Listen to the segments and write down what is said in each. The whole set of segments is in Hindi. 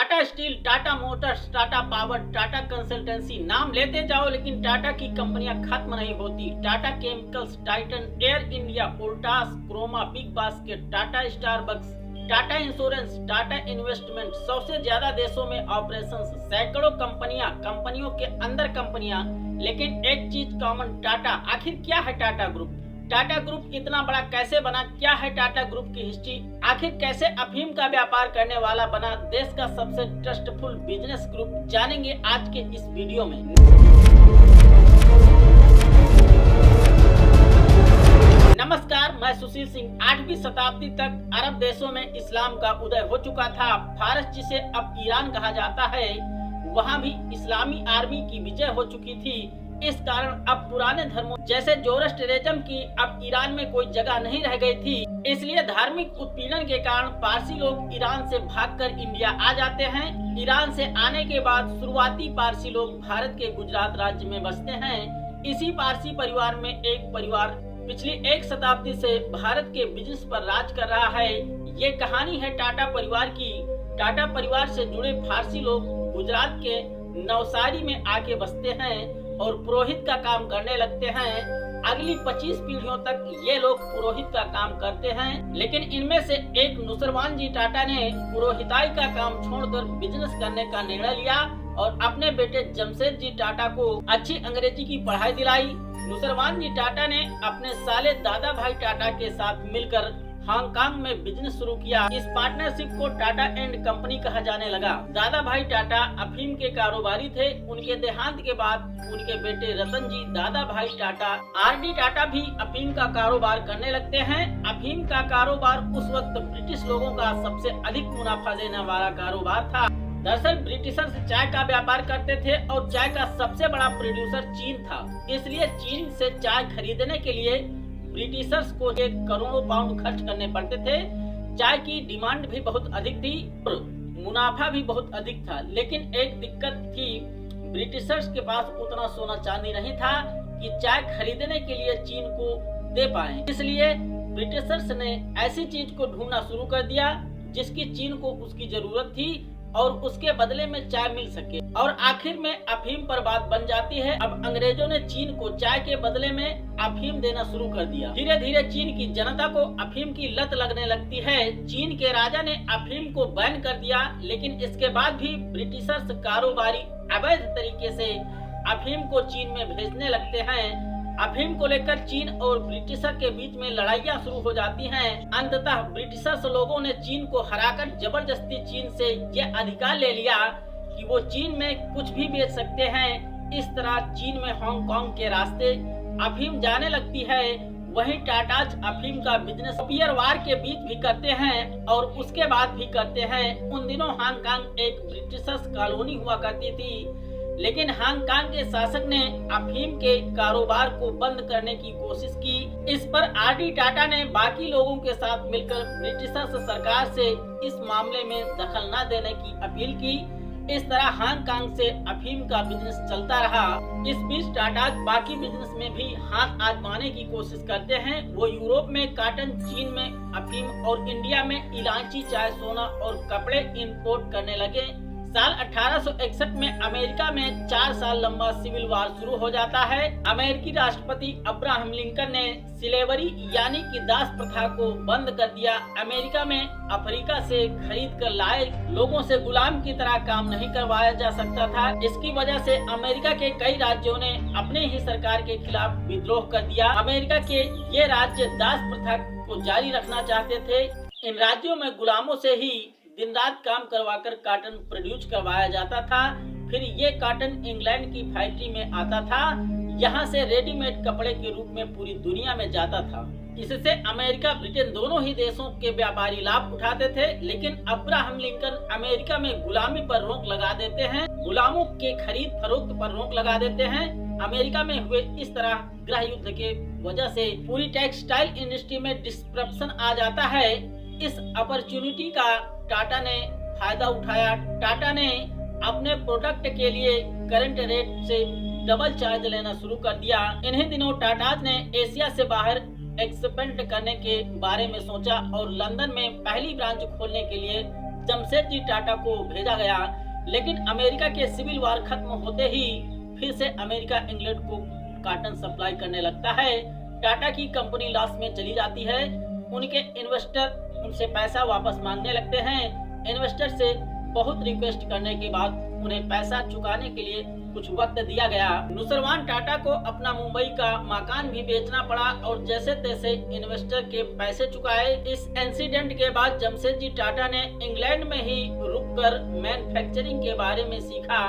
Tata steel, Tata Motors, Tata power, Tata consultancy, नाम लेते जाओ लेकिन टाटा की कंपनियां खत्म नहीं होती। Tata Chemicals, Titan, Air India, Voltas, Croma, Big Basket, Tata Starbucks, Tata Insurance, Tata Investment, 100 से ज्यादा देशों में ऑपरेशंस, सैकड़ों कंपनियां, कंपनियों के अंदर कंपनियां, लेकिन एक चीज कॉमन, टाटा। आखिर क्या है टाटा ग्रुप? टाटा ग्रुप इतना बड़ा कैसे बना? क्या है टाटा ग्रुप की हिस्ट्री? आखिर कैसे अफीम का व्यापार करने वाला बना देश का सबसे ट्रस्टफुल बिजनेस ग्रुप? जानेंगे आज के इस वीडियो में। नमस्कार, मैं सुशील सिंह। 8वीं शताब्दी तक अरब देशों में इस्लाम का उदय हो चुका था। फारस जिसे अब ईरान कहा जाता है, वहाँ भी इस्लामी आर्मी की विजय हो चुकी थी। इस कारण अब पुराने धर्मों जैसे जोरस्ट्रियनिज्म की अब ईरान में कोई जगह नहीं रह गई थी। इसलिए धार्मिक उत्पीड़न के कारण पारसी लोग ईरान से भागकर इंडिया आ जाते हैं। ईरान से आने के बाद शुरुआती पारसी लोग भारत के गुजरात राज्य में बसते हैं। इसी पारसी परिवार में एक परिवार पिछली एक शताब्दी से भारत के बिजनेस पर राज कर रहा है। ये कहानी है टाटा परिवार की। टाटा परिवार से जुड़े फारसी लोग गुजरात के नवसारी में आके बसते हैं और पुरोहित का काम करने लगते हैं। अगली 25 पीढ़ियों तक ये लोग पुरोहित का काम करते हैं, लेकिन इनमें से एक नुसरवान जी टाटा ने पुरोहिताई का काम छोड़कर बिजनेस करने का निर्णय लिया और अपने बेटे जमशेद जी टाटा को अच्छी अंग्रेजी की पढ़ाई दिलाई। नुसरवान जी टाटा ने अपने साले दादा भाई टाटा के साथ मिलकर हांगकांग में बिजनेस शुरू किया। इस पार्टनरशिप को टाटा एंड कंपनी कहा जाने लगा। दादा भाई टाटा अफीम के कारोबारी थे। उनके देहांत के बाद उनके बेटे रतन जी दादा भाई टाटा आरडी टाटा भी अफीम का कारोबार करने लगते हैं। अफीम का कारोबार उस वक्त ब्रिटिश लोगों का सबसे अधिक मुनाफा देने वाला कारोबार था। दरअसल ब्रिटिशर्स चाय का व्यापार करते थे और चाय का सबसे बड़ा प्रोड्यूसर चीन था। इसलिए चीन से चाय खरीदने के लिए ब्रिटिशर्स को करोड़ों पाउंड खर्च करने पड़ते थे। चाय की डिमांड भी बहुत अधिक थी और मुनाफा भी बहुत अधिक था। लेकिन एक दिक्कत थी, ब्रिटिशर्स के पास उतना सोना चांदी नहीं था कि चाय खरीदने के लिए चीन को दे पाए। इसलिए ब्रिटिशर्स ने ऐसी चीज को ढूंढना शुरू कर दिया जिसकी चीन को उसकी जरूरत थी और उसके बदले में चाय मिल सके। और आखिर में अफीम पर बात बन जाती है। अब अंग्रेजों ने चीन को चाय के बदले में अफीम देना शुरू कर दिया। धीरे धीरे चीन की जनता को अफीम की लत लगने लगती है। चीन के राजा ने अफीम को बैन कर दिया, लेकिन इसके बाद भी ब्रिटिशर्स कारोबारी अवैध तरीके से अफीम को चीन में भेजने लगते हैं। अफीम को लेकर चीन और ब्रिटिशर के बीच में लड़ाइयाँ शुरू हो जाती हैं। अंततः ब्रिटिशर्स लोगों ने चीन को हराकर जबरदस्ती चीन से ये अधिकार ले लिया कि वो चीन में कुछ भी बेच सकते हैं। इस तरह चीन में हांगकांग के रास्ते अफीम जाने लगती है। वहीं टाटाज अफीम का बिजनेस पियर वार के बीच भी करते हैं और उसके बाद भी करते हैं। उन दिनों हांगकांग एक ब्रिटिशर्स कॉलोनी हुआ करती थी, लेकिन हांगकांग के शासक ने अफीम के कारोबार को बंद करने की कोशिश की। इस पर आरडी टाटा ने बाकी लोगों के साथ मिलकर ब्रिटिशर्स सरकार से इस मामले में दखल न देने की अपील की। इस तरह हांगकांग से अफीम का बिजनेस चलता रहा। इस बीच टाटा बाकी बिजनेस में भी हाथ आजमाने की कोशिश करते हैं। वो यूरोप में कॉटन, चीन में अफीम और इंडिया में इलायची, चाय, सोना और कपड़े इंपोर्ट करने लगे। साल 1861 में अमेरिका में 4 साल लंबा सिविल वार शुरू हो जाता है। अमेरिकी राष्ट्रपति अब्राहम लिंकन ने स्लेवरी यानी कि दास प्रथा को बंद कर दिया। अमेरिका में अफ्रीका से खरीद कर लाए लोगों से गुलाम की तरह काम नहीं करवाया जा सकता था। इसकी वजह से अमेरिका के कई राज्यों ने अपने ही सरकार के खिलाफ विद्रोह कर दिया। अमेरिका के ये राज्य दास प्रथा को जारी रखना चाहते थे। इन राज्यों में गुलामों से ही दिन रात काम करवाकर कॉटन प्रोड्यूस करवाया जाता था। फिर ये कॉटन इंग्लैंड की फैक्ट्री में आता था। यहाँ से रेडीमेड कपड़े के रूप में पूरी दुनिया में जाता था। इससे अमेरिका, ब्रिटेन दोनों ही देशों के व्यापारी लाभ उठाते थे। लेकिन अब्राहम लिंकन अमेरिका में गुलामी पर रोक लगा देते हैं, गुलामों के खरीद फरोख्त पर रोक लगा देते हैं। अमेरिका में हुए इस तरह गृह युद्ध के वजह से पूरी टेक्सटाइल इंडस्ट्री में डिस्ट्रप्शन आ जाता है। इस अपॉर्चुनिटी का टाटा ने फायदा उठाया। टाटा ने अपने प्रोडक्ट के लिए करंट रेट से डबल चार्ज लेना शुरू कर दिया। इन्हीं दिनों टाटाज ने एशिया से बाहर एक्सपेंड करने के बारे में सोचा और लंदन में पहली ब्रांच खोलने के लिए जमशेदजी टाटा को भेजा गया। लेकिन अमेरिका के सिविल वार खत्म होते ही फिर से अमेरिका इंग्लैंड को कॉटन सप्लाई करने लगता है। टाटा की कंपनी लॉस में चली जाती है। उनके इन्वेस्टर उनसे पैसा वापस मांगने लगते हैं। इन्वेस्टर से बहुत रिक्वेस्ट करने के बाद उन्हें पैसा चुकाने के लिए कुछ वक्त दिया गया। नुसरवान टाटा को अपना मुंबई का मकान भी बेचना पड़ा और जैसे तैसे इन्वेस्टर के पैसे चुकाए। इस इंसिडेंट के बाद जमशेदजी टाटा ने इंग्लैंड में ही रुककर मैन्युफैक्चरिंग के बारे में सीखा।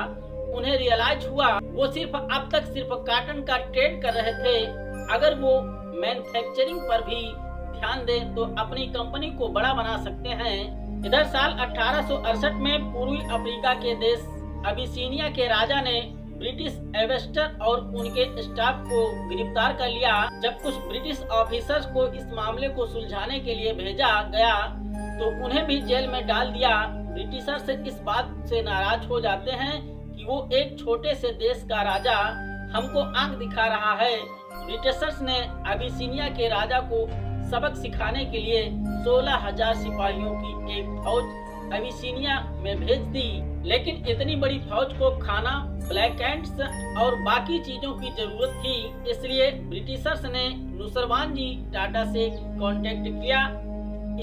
उन्हें रियलाइज हुआ वो अब तक सिर्फ कॉटन का ट्रेड कर रहे थे। अगर वो मैन्युफैक्चरिंग पर भी ध्यान दें तो अपनी कंपनी को बड़ा बना सकते हैं। इधर साल 1868 में पूर्वी अफ्रीका के देश अबिसीनिया के राजा ने ब्रिटिश इन्वेस्टर और उनके स्टाफ को गिरफ्तार कर लिया। जब कुछ ब्रिटिश ऑफिसर्स को इस मामले को सुलझाने के लिए भेजा गया तो उन्हें भी जेल में डाल दिया। ब्रिटिशर्स इस बात से नाराज हो जाते हैं कि वो एक छोटे से देश का राजा हमको आंख दिखा रहा है। ब्रिटिशर्स ने अबिसीनिया के राजा को सबक सिखाने के लिए 16,000 सिपाहियों की एक फौज अबिसीनिया में भेज दी। लेकिन इतनी बड़ी फौज को खाना, ब्लैक हैंड्स और बाकी चीजों की जरूरत थी, इसलिए ब्रिटिशर्स ने नुसरवान जी टाटा से कांटेक्ट किया।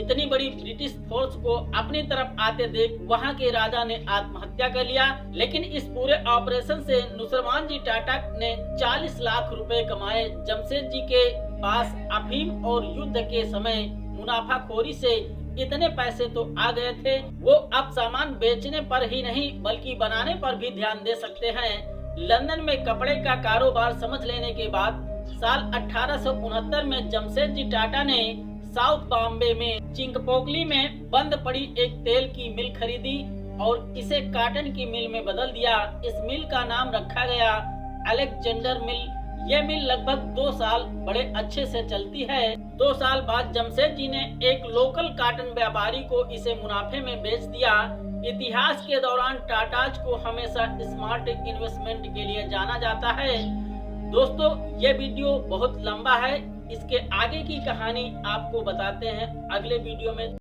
इतनी बड़ी ब्रिटिश फोर्स को अपनी तरफ आते देख वहां के राजा ने आत्महत्या कर लिया। लेकिन इस पूरे ऑपरेशन से नुसरवान जी टाटा ने 40 लाख रुपए कमाए। जमशेद जी के पास अफीम और युद्ध के समय मुनाफाखोरी से इतने पैसे तो आ गए थे, वो अब सामान बेचने पर ही नहीं बल्कि बनाने पर भी ध्यान दे सकते हैं। लंदन में कपड़े का कारोबार समझ लेने के बाद साल 1869 में जमशेद जी टाटा ने साउथ बॉम्बे में चिंकपोकली में बंद पड़ी एक तेल की मिल खरीदी और इसे कॉटन की मिल में बदल दिया। इस मिल का नाम रखा गया अलेक्जेंडर मिल। यह मिल लगभग 2 साल बड़े अच्छे से चलती है। 2 साल बाद जमशेद जी ने एक लोकल कॉटन व्यापारी को इसे मुनाफे में बेच दिया। इतिहास के दौरान टाटाज को हमेशा स्मार्ट इन्वेस्टमेंट के लिए जाना जाता है। दोस्तों, ये वीडियो बहुत लंबा है, इसके आगे की कहानी आपको बताते हैं अगले वीडियो में।